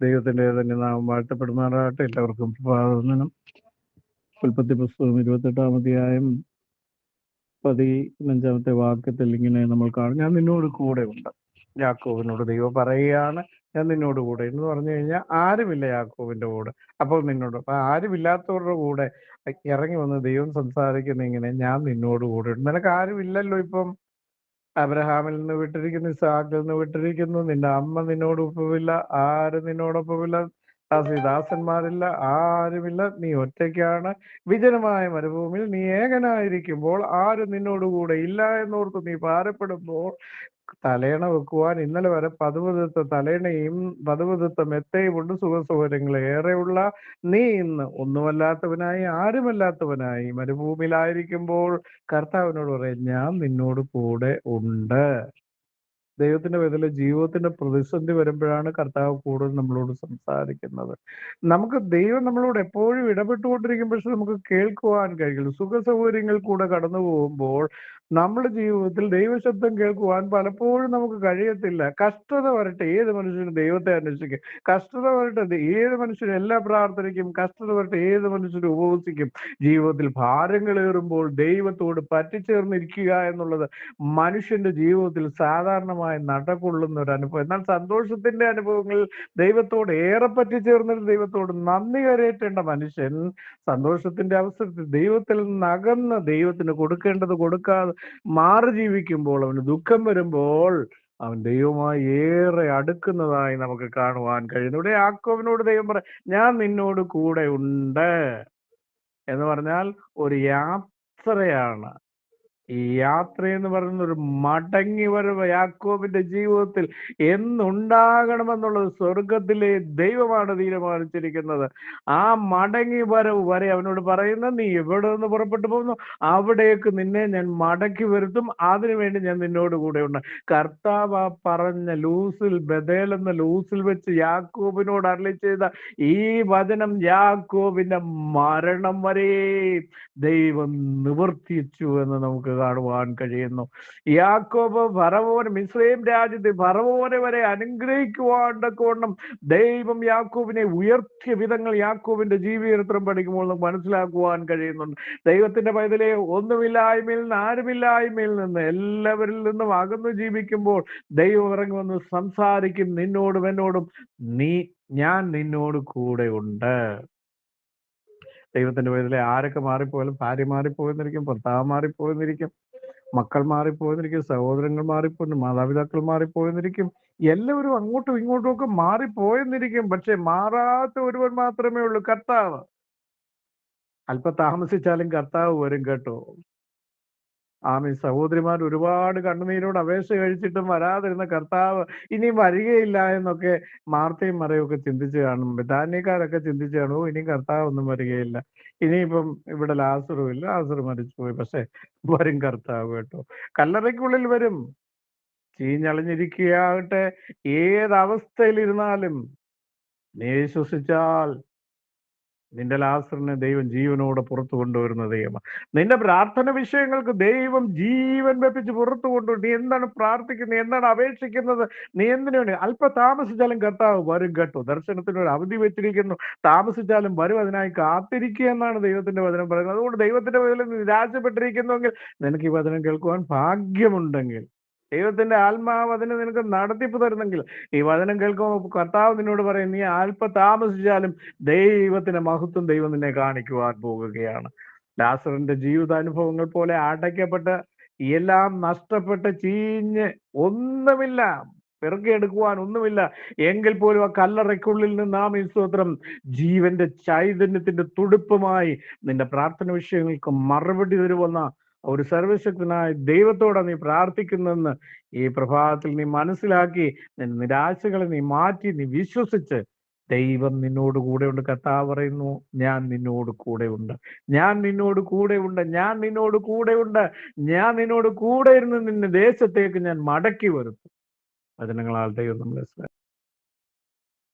ദൈവത്തിന്റെ തന്നെ നാമം വാഴ്ത്തപ്പെടുമാറാകട്ടെ. എല്ലാവർക്കും പ്രഭാതവന്ദനം. ഉൽപ്പത്തി പുസ്തകം 28-ാം അധ്യായം 15-ാമത്തെ വാക്യത്തിൽ ഇങ്ങനെ നമ്മൾ കാണും, ഞാൻ നിന്നോട് കൂടെ ഉണ്ട്. യാക്കോബിനോട് ദൈവം പറയുകയാണ്, ഞാൻ നിന്നോട് കൂടെ എന്ന് പറഞ്ഞു കഴിഞ്ഞാൽ ആരുമില്ല യാക്കോബിന്റെ കൂടെ. അപ്പോൾ നിന്നോട്, അപ്പൊ ആരുമില്ലാത്തവരുടെ കൂടെ ഇറങ്ങി വന്ന് ദൈവം സംസാരിക്കുന്ന ഇങ്ങനെ, ഞാൻ നിന്നോട് കൂടെ ഉണ്ട്. നിനക്ക് ആരുമില്ലല്ലോ. ഇപ്പം അബ്രഹാമിൽ നിന്ന് വിട്ടിരിക്കുന്നു, ഇസ്ഹാക്കിൽ നിന്ന് വിട്ടിരിക്കുന്നു, നിന്റെ അമ്മ നിന്നോട് ഒപ്പമില്ല, ആരും നിന്നോടൊപ്പമില്ല, ദാസന്മാരില്ല, ആരുമില്ല, നീ ഒറ്റയ്ക്കാണ്. വിജനമായ മരുഭൂമിയിൽ നീ ഏകനായിരിക്കുമ്പോൾ ആരും നിന്നോടുകൂടെ ഇല്ല എന്നോർത്ത് നീ ഭാരപ്പെടുമ്പോൾ തലയണ വെക്കുവാൻ ഇന്നലെ വരെ 10 തലയണയും 10 മെത്തയും കൊണ്ട് സുഖസൗകര്യങ്ങൾ ഏറെയുള്ള നീ ഇന്ന് ഒന്നുമല്ലാത്തവനായി ആരുമല്ലാത്തവനായി മരുഭൂമിയിലായിരിക്കുമ്പോൾ കർത്താവിനോട് പറയും, ഞാൻ നിന്നോട് കൂടെ ഉണ്ട്. ദൈവത്തിന്റെ ബദല ജീവിതത്തിന്റെ പ്രതിസന്ധി വരുമ്പോഴാണ് കർത്താവ് കൂടുതൽ നമ്മളോട് സംസാരിക്കുന്നത്. നമുക്ക് ദൈവം നമ്മളോട് എപ്പോഴും ഇടപെട്ടുകൊണ്ടിരിക്കും, പക്ഷെ നമുക്ക് കേൾക്കുവാൻ കഴിയില്ല. സുഖസൗകര്യങ്ങൾ കൂടെ കടന്നു പോകുമ്പോൾ നമ്മുടെ ജീവിതത്തിൽ ദൈവശബ്ദം കേൾക്കുവാൻ പലപ്പോഴും നമുക്ക് കഴിയത്തില്ല. കഷ്ടത വരട്ടെ, ഏത് മനുഷ്യനും ദൈവത്തെ അന്വേഷിക്കും. കഷ്ടത വരട്ടെ, ഏത് മനുഷ്യനും എല്ലാ പ്രാർത്ഥനയ്ക്കും. കഷ്ടത വരട്ടെ, ഏത് മനുഷ്യനും ഉപവസിക്കും. ജീവിതത്തിൽ ഭാരങ്ങളേറുമ്പോൾ ദൈവത്തോട് പറ്റിച്ചേർന്നിരിക്കുക എന്നുള്ളത് മനുഷ്യന്റെ ജീവിതത്തിൽ സാധാരണമായി നടകൊള്ളുന്ന ഒരു അനുഭവം. എന്നാൽ സന്തോഷത്തിന്റെ അനുഭവങ്ങളിൽ ദൈവത്തോട് ഏറെ പറ്റിച്ചേർന്നിട്ട് ദൈവത്തോട് നന്ദി കരയേറ്റേണ്ട മനുഷ്യൻ സന്തോഷത്തിന്റെ അവസരത്തിൽ ദൈവത്തിൽ നിന്നകന്ന് ദൈവത്തിന് കൊടുക്കേണ്ടത് കൊടുക്കാതെ മാറി ജീവിക്കുമ്പോൾ, അവന് ദുഃഖം വരുമ്പോൾ അവൻ ദൈവമായി ഏറെ അടുക്കുന്നതായി നമുക്ക് കാണുവാൻ കഴിയുന്നു. ഇവിടെ യാക്കോബിനോട് ദൈവം പറ, ഞാൻ നിന്നോട് കൂടെ ഉണ്ട് എന്ന് പറഞ്ഞാൽ ഒരു യാത്രയാണ്. ഈ യാത്ര എന്ന് പറയുന്ന ഒരു മടങ്ങി വരവ് യാക്കോബിന്റെ ജീവിതത്തിൽ എന്നുണ്ടാകണമെന്നുള്ളത് സ്വർഗത്തിലെ ദൈവമാണ് തീരുമാനിച്ചിരിക്കുന്നത്. ആ മടങ്ങി വരവ് വരെ അവനോട് പറയുന്ന, നീ എവിടെ നിന്ന് പുറപ്പെട്ടു പോകുന്നു അവിടേക്ക് നിന്നെ ഞാൻ മടക്കി വരുത്തും, അതിനുവേണ്ടി ഞാൻ നിന്നോട് കൂടെ ഉണ്ട്. കർത്താവ് പറഞ്ഞ ലൂസിൽ, ബഥേൽ എന്ന ലൂസിൽ വെച്ച് യാക്കോബിനോട് അരുളി ചെയ്ത ഈ വചനം യാക്കോബിന്റെ മരണം വരെ ദൈവം നിവർത്തിച്ചു എന്ന് നമുക്ക് കാണുവാൻ കഴിയുന്നു. യാക്കോബ് ഫറവോനെ, മിസ്രയീം രാജ്യത്തെ ഫറവോനെ വരെ അനുഗ്രഹിക്കുവാൻ തക്കവണ്ണം ദൈവം യാക്കോബിനെ ഉയർത്തിയ വിധങ്ങൾ യാക്കോബിന്റെ ജീവചരിത്രം പഠിക്കുമ്പോൾ നമുക്ക് മനസ്സിലാക്കുവാൻ കഴിയുന്നുണ്ട്. ദൈവത്തിന്റെ പൈതലെ, ഒന്നുമില്ലായ്മയിൽ നിന്ന്, ആരുമില്ലായ്മയിൽ നിന്ന്, എല്ലാവരിൽ നിന്നും അകന്നു ജീവിക്കുമ്പോൾ ദൈവം ഇറങ്ങി വന്ന് സംസാരിക്കും നിന്നോടും എന്നോടും, ഞാൻ നിന്നോട് കൂടെ ഉണ്ട്. ദൈവത്തിന്റെ പേരിലെ ആരൊക്കെ മാറിപ്പോയാലും, ഭാര്യ മാറിപ്പോയെന്നിരിക്കും, ഭർത്താവ് മാറിപ്പോയെന്നിരിക്കും, മക്കൾ മാറിപ്പോയെന്നിരിക്കും, സഹോദരങ്ങൾ മാറിപ്പോയെന്ന്, മാതാപിതാക്കൾ മാറിപ്പോയെന്നിരിക്കും, എല്ലാവരും അങ്ങോട്ടും ഇങ്ങോട്ടും ഒക്കെ മാറിപ്പോയെന്നിരിക്കും. പക്ഷെ മാറാത്ത ഒരുവൻ മാത്രമേ ഉള്ളൂ, കർത്താവ്. അല്പം താമസിച്ചാലും കർത്താവ് വരും കേട്ടോ. സഹോദരിമാർ ഒരുപാട് കണ്ണുനീരോട് അപേക്ഷ കഴിച്ചിട്ടും വരാതിരുന്ന കർത്താവ് ഇനിയും വരികയില്ല എന്നൊക്കെ മാർത്തയും മറിയൊക്കെ ചിന്തിച്ചു കാണും. ബെഥാന്യക്കാരൊക്കെ ചിന്തിച്ചു കാണും, ഇനിയും കർത്താവ് ഒന്നും വരികയില്ല, ഇനിയിപ്പം ഇവിടെ ലാസറും ഇല്ല, ലാസർ മരിച്ചുപോയി. പക്ഷെ വരും കർത്താവ് കേട്ടോ. കല്ലറയ്ക്കുള്ളിൽ വരും. ചീഞ്ഞളിഞ്ഞിരിക്കുകയാകട്ടെ, ഏതവസ്ഥയിലിരുന്നാലും നീ വിശ്വസിച്ചാൽ നിന്റെ ലാസറിനെ ദൈവം ജീവനോടെ പുറത്തു കൊണ്ടുവരുന്ന ദൈവമാണ്. നിന്റെ പ്രാർത്ഥന വിഷയങ്ങൾക്ക് ദൈവം ജീവൻ വെപ്പിച്ച് പുറത്തു കൊണ്ടുവരും. നീ എന്താണ് പ്രാർത്ഥിക്കുന്നത്, എന്താണ് അപേക്ഷിക്കുന്നത്, നീ എന്തിനാണ്? അല്പം താമസിച്ചാലും കർത്താവ് വരും കേട്ടോ. ദർശനത്തിനൊരു അവധി വെച്ചിരിക്കുന്നു, താമസിച്ചാലും വരും, അതിനായി കാത്തിരിക്കുക എന്നാണ് ദൈവത്തിന്റെ വചനം പറയുന്നത്. അതുകൊണ്ട് ദൈവത്തിന്റെ വചനം നിരാശപ്പെട്ടിരിക്കുന്നുവെങ്കിൽ നിനക്ക് ഈ വചനം കേൾക്കുവാൻ ഭാഗ്യമുണ്ടെങ്കിൽ, ദൈവത്തിന്റെ ആത്മാവ് അതിന് നിനക്ക് നടത്തിപ്പ് തരുന്നെങ്കിൽ, ഈ വചനം കേൾക്കുമ്പോൾ കർത്താവ് നിന്നോട് പറയും, നീ അല്പം താമസിച്ചാലും ദൈവത്തിന്റെ മഹത്വം ദൈവം നിന്നെ കാണിക്കുവാൻ പോകുകയാണ്. ലാസറിന്റെ ജീവിതാനുഭവങ്ങൾ പോലെ അടയ്ക്കപ്പെട്ട് എല്ലാം നഷ്ടപ്പെട്ട് ചീഞ്ഞ് ഒന്നുമില്ല, പെറുക്കിയെടുക്കുവാൻ ഒന്നുമില്ല എങ്കിൽ പോലും ആ കല്ലറയ്ക്കുള്ളിൽ നിന്ന് നാം ഈ സ്തോത്രം ജീവന്റെ ചൈതന്യത്തിന്റെ തുടുപ്പുമായി നിന്റെ പ്രാർത്ഥന വിഷയങ്ങൾക്ക് മറുപടി തരുമെന്ന ഒരു സർവശക്തനായ ദൈവത്തോടെ നീ പ്രാർത്ഥിക്കുന്നെന്ന് ഈ പ്രഭാതത്തിൽ നീ മനസ്സിലാക്കി, നിന്റെ നിരാശകളെ നീ മാറ്റി, നീ വിശ്വസിച്ച് ദൈവം നിന്നോട് കൂടെയുണ്ട്. കർത്താവ് പറയുന്നു, ഞാൻ നിന്നോട് കൂടെയുണ്ട്, ഞാൻ നിന്നോട് കൂടെയുണ്ട്, ഞാൻ നിന്നോട് കൂടെയുണ്ട്, ഞാൻ നിന്നോട് കൂടെ ഇരുന്ന് നിന്റെ ദേശത്തേക്ക് ഞാൻ മടക്കി വരുത്തും. വചനങ്ങളാൽ ദൈവം നമ്മളെ